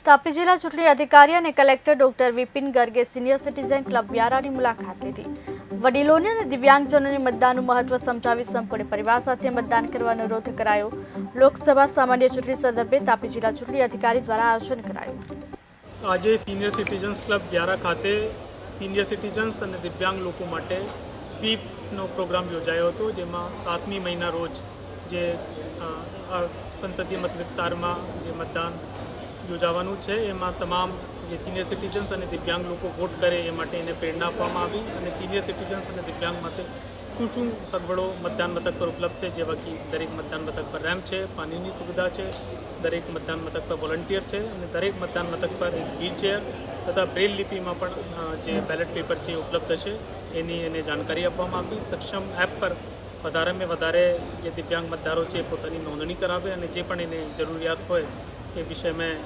તાપી જિલ્લા ચૂંટણી અધિકારી અને કલેક્ટર ડોક્ટર વિપિન ગર્ગે સિનિયર સિટીઝન ક્લબ વ્યારાની મુલાકાત લીધી। વડીલોને અને દિવ્યાંગજનોને મતદાનનું મહત્વ સમજાવી સંપૂર્ણ પરિવાર સાથે મતદાન કરવાનો અનુરોધ કરાયો। લોકસભા સામાન્ય ચૂંટણી સંદર્ભે તાપી જિલ્લા ચૂંટણી અધિકારી દ્વારા આયોજન કરાયું। આજે સિનિયર સિટીઝન્સ ક્લબ વ્યારા ખાતે સિનિયર સિટીઝન્સ અને દિવ્યાંગ લોકો માટે સ્વીપનો પ્રોગ્રામ યોજાયો હતો, જેમાં 7મી મહિના રોજ જે સંસદીય મત વિસ્તારમાં જે મતદાન યોજાવાનું છે એમાં તમામ જે સિનિયર સિટીઝન્સ અને દિવ્યાંગ લોકો વોટ કરે એ માટે એને પ્રેરણા આપવામાં આવી અને સિનિયર સિટીઝન્સ અને દિવ્યાંગ માટે શું સગવડો મતદાન મથક પર ઉપલબ્ધ છે, જેવા કે દરેક મતદાન મથક પર રેમ્પ છે, પાણીની સુવિધા છે, દરેક મતદાન મથક પર વોલન્ટિયર છે અને દરેક મતદાન મથક પર એક વ્હીલચેર તથા બ્રેલ લિપિમાં પણ જે બેલેટ પેપર છે એ ઉપલબ્ધ છે, એની એને જાણકારી આપવામાં આવી। સક્ષમ એપ પર વધારેમાં વધારે જે દિવ્યાંગ મતદારો છે પોતાની નોંધણી કરાવે અને જે પણ એને જરૂરિયાત હોય એ વિષયમાં